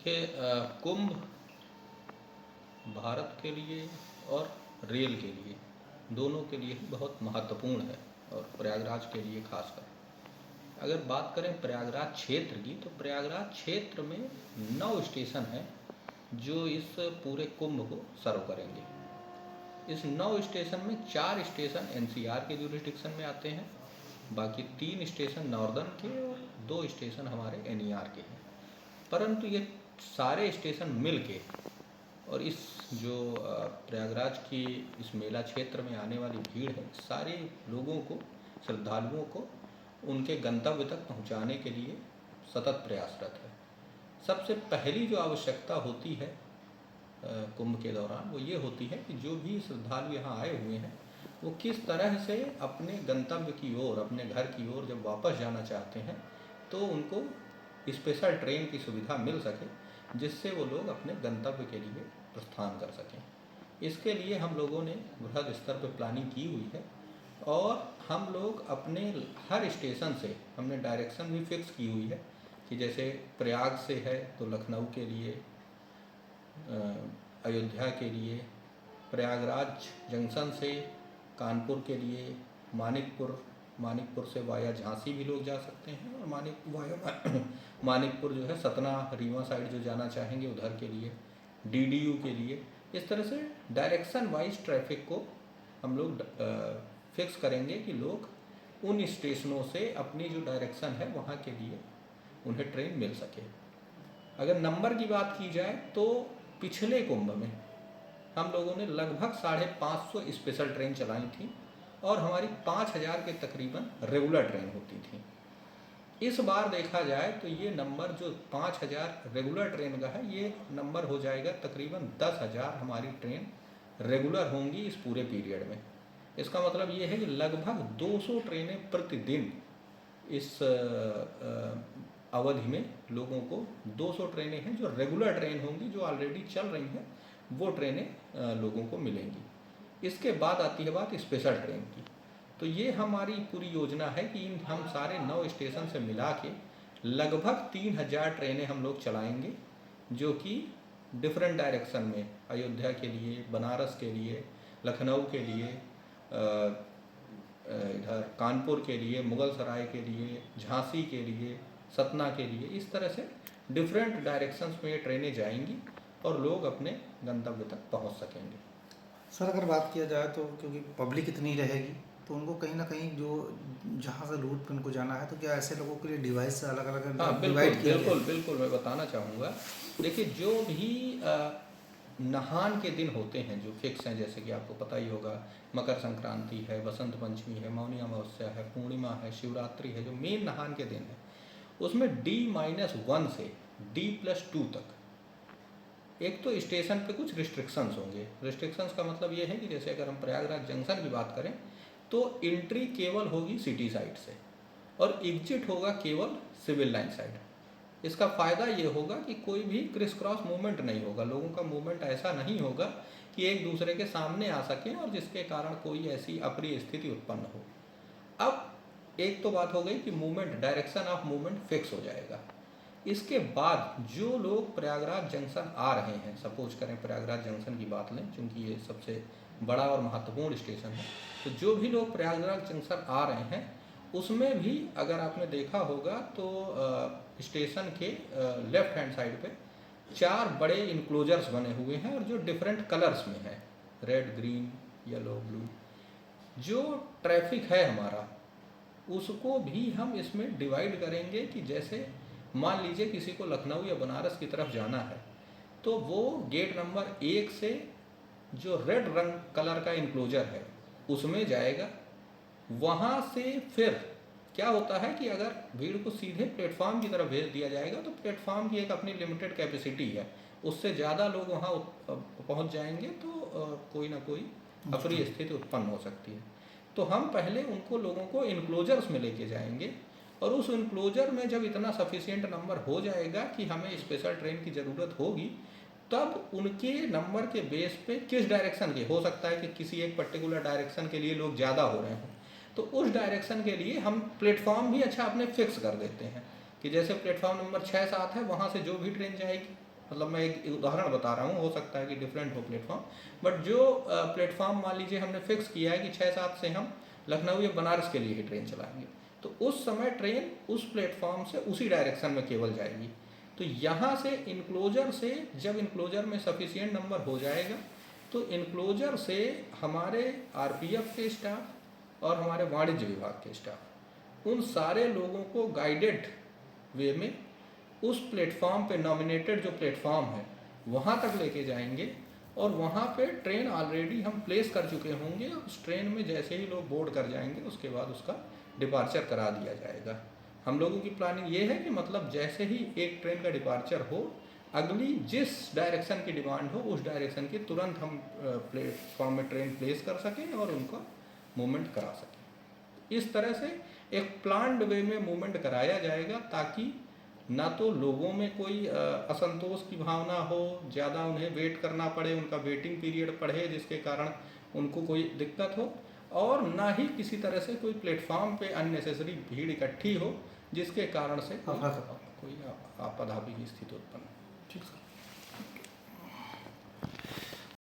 देखिए कुंभ भारत के लिए और रेल के लिए दोनों के लिए बहुत महत्वपूर्ण है और प्रयागराज के लिए खासकर अगर बात करें प्रयागराज क्षेत्र की तो प्रयागराज क्षेत्र में 9 स्टेशन हैं जो इस पूरे कुंभ को सर्व करेंगे। इस 9 स्टेशन में 4 स्टेशन एनसीआर के जुरिस्डिक्शन में आते हैं, बाकी 3 स्टेशन नॉर्दर्न के और 2 स्टेशन हमारे एनईआर के हैं। परंतु ये सारे स्टेशन मिल के और इस जो प्रयागराज की इस मेला क्षेत्र में आने वाली भीड़ है, सारे लोगों को, श्रद्धालुओं को उनके गंतव्य तक पहुंचाने के लिए सतत प्रयासरत है। सबसे पहली जो आवश्यकता होती है कुंभ के दौरान वो ये होती है कि जो भी श्रद्धालु यहाँ आए हुए हैं वो किस तरह से अपने गंतव्य की ओर, अपने घर की ओर जब वापस जाना चाहते हैं तो उनको स्पेशल ट्रेन की सुविधा मिल सके जिससे वो लोग अपने गंतव्य के लिए प्रस्थान कर सकें। इसके लिए हम लोगों ने बृहद स्तर पर प्लानिंग की हुई है और हम लोग अपने हर स्टेशन से हमने डायरेक्शन भी फिक्स की हुई है कि जैसे प्रयाग से है तो लखनऊ के लिए, अयोध्या के लिए, प्रयागराज जंक्शन से कानपुर के लिए, मानिकपुर से वाया झांसी भी लोग जा सकते हैं और मानिकपुर जो है सतना रीवा साइड जो जाना चाहेंगे उधर के लिए, डीडीयू के लिए। इस तरह से डायरेक्शन वाइज ट्रैफिक को हम लोग फिक्स करेंगे कि लोग उन स्टेशनों से अपनी जो डायरेक्शन है वहाँ के लिए उन्हें ट्रेन मिल सके। अगर नंबर की बात की जाए तो पिछले कुंभ में हम लोगों ने लगभग 550 स्पेशल ट्रेन चलाई थी और हमारी 5000 के तकरीबन रेगुलर ट्रेन होती थी। इस बार देखा जाए तो ये नंबर जो 5000 रेगुलर ट्रेन का है, ये नंबर हो जाएगा तकरीबन 10,000 हमारी ट्रेन रेगुलर होंगी इस पूरे पीरियड में। इसका मतलब ये है कि लगभग 200 ट्रेनें प्रतिदिन इस अवधि में लोगों को 200 ट्रेनें हैं जो रेगुलर ट्रेन होंगी, जो ऑलरेडी चल रही हैं वो ट्रेनें लोगों को मिलेंगी। इसके बाद आती है बात स्पेशल ट्रेन की। तो ये हमारी पूरी योजना है कि हम सारे 9 स्टेशन से मिला के लगभग 3000 ट्रेनें हम लोग चलाएंगे जो कि डिफरेंट डायरेक्शन में, अयोध्या के लिए, बनारस के लिए, लखनऊ के लिए, इधर कानपुर के लिए, मुगल सराय के लिए, झांसी के लिए, सतना के लिए, इस तरह से डिफरेंट डायरेक्शंस में ये ट्रेनें जाएंगी और लोग अपने गंतव्य तक पहुंच सकेंगे। सर अगर बात किया जाए तो क्योंकि पब्लिक इतनी रहेगी तो उनको कहीं ना कहीं जो जहाँ से रूट पे उनको जाना है तो क्या ऐसे लोगों के लिए डिवाइस अलग अलग डिवाइड किया गया? बिल्कुल मैं बताना चाहूँगा। देखिए जो भी नहान के दिन होते हैं जो फिक्स हैं, जैसे कि आपको पता ही होगा मकर संक्रांति है, बसंत पंचमी है, मौनी अमावस्या है, पूर्णिमा है, शिवरात्रि है, जो मेन नहान के दिन है उसमें D-1 से D+2 तक एक तो स्टेशन पे कुछ रिस्ट्रिक्शंस होंगे। रिस्ट्रिक्शंस का मतलब ये है कि जैसे अगर हम प्रयागराज जंक्शन की बात करें तो एंट्री केवल होगी सिटी साइड से और एग्जिट होगा केवल सिविल लाइन साइड। इसका फ़ायदा ये होगा कि कोई भी क्रिस क्रॉस मूवमेंट नहीं होगा, लोगों का मूवमेंट ऐसा नहीं होगा कि एक दूसरे के सामने आ सकें और जिसके कारण कोई ऐसी अप्रिय स्थिति उत्पन्न हो। अब एक तो बात हो गई कि movement, direction of movement fix हो जाएगा। इसके बाद जो लोग प्रयागराज जंक्शन आ रहे हैं, सपोज करें प्रयागराज जंक्शन की बात लें चूँकि ये सबसे बड़ा और महत्वपूर्ण स्टेशन है, तो जो भी लोग प्रयागराज जंक्शन आ रहे हैं उसमें भी अगर आपने देखा होगा तो स्टेशन के लेफ्ट हैंड साइड पे 4 बड़े इनक्लोजर्स बने हुए हैं और जो डिफरेंट कलर्स में है, रेड, ग्रीन, येलो, ब्लू। जो ट्रैफिक है हमारा उसको भी हम इसमें डिवाइड करेंगे कि जैसे मान लीजिए किसी को लखनऊ या बनारस की तरफ जाना है तो वो गेट नंबर 1 से जो रेड रंग कलर का इनक्लोजर है उसमें जाएगा। वहाँ से फिर क्या होता है कि अगर भीड़ को सीधे प्लेटफॉर्म की तरफ भेज दिया जाएगा तो प्लेटफॉर्म की एक अपनी लिमिटेड कैपेसिटी है, उससे ज़्यादा लोग वहाँ पहुँच जाएंगे तो कोई ना कोई अप्रिय स्थिति उत्पन्न हो सकती है। तो हम पहले उनको लोगों को इनक्लोजर्स में लेके जाएंगे और उस इनक्लोजर में जब इतना सफिशिएंट नंबर हो जाएगा कि हमें स्पेशल ट्रेन की ज़रूरत होगी तब उनके नंबर के बेस पे किस डायरेक्शन के, हो सकता है कि किसी एक पर्टिकुलर डायरेक्शन के लिए लोग ज़्यादा हो रहे हों तो उस डायरेक्शन के लिए हम प्लेटफॉर्म भी अच्छा अपने फिक्स कर देते हैं कि जैसे प्लेटफॉर्म नंबर 6-7 है वहाँ से जो भी ट्रेन जाएगी मतलब मैं एक उदाहरण बता रहा हूँ, हो सकता है कि डिफरेंट हो प्लेटफॉर्म, बट जो प्लेटफॉर्म मान लीजिए हमने फिक्स किया है कि 6-7 से हम लखनऊ या बनारस के लिए ही ट्रेन चलाएंगे, तो उस समय ट्रेन उस प्लेटफॉर्म से उसी डायरेक्शन में केवल जाएगी। तो यहाँ से इनक्लोजर से, जब इनक्लोजर में सफिशिएंट नंबर हो जाएगा तो इनक्लोजर से हमारे आरपीएफ के स्टाफ और हमारे वाणिज्य विभाग के स्टाफ उन सारे लोगों को गाइडेड वे में उस प्लेटफॉर्म पे, नॉमिनेटेड जो प्लेटफॉर्म है वहाँ तक लेके जाएंगे, और वहाँ पे ट्रेन ऑलरेडी हम प्लेस कर चुके होंगे। उस ट्रेन में जैसे ही लोग बोर्ड कर जाएंगे उसके बाद उसका डिपार्चर करा दिया जाएगा। हम लोगों की प्लानिंग ये है कि मतलब जैसे ही एक ट्रेन का डिपार्चर हो, अगली जिस डायरेक्शन की डिमांड हो उस डायरेक्शन की तुरंत हम प्लेटफॉर्म में ट्रेन प्लेस कर सकें और उनका मूवमेंट करा सकें। इस तरह से एक प्लान्ड वे में मूवमेंट कराया जाएगा, ताकि ना तो लोगों में कोई असंतोष की भावना हो, ज़्यादा उन्हें वेट करना पड़े, उनका वेटिंग पीरियड बढ़े जिसके कारण उनको कोई दिक्कत हो, और ना ही किसी तरह से कोई प्लेटफॉर्म पे अननेसेसरी भीड़ इकट्ठी हो जिसके कारण से कोई आपदा की स्थिति उत्पन्न हो। ठीक सर।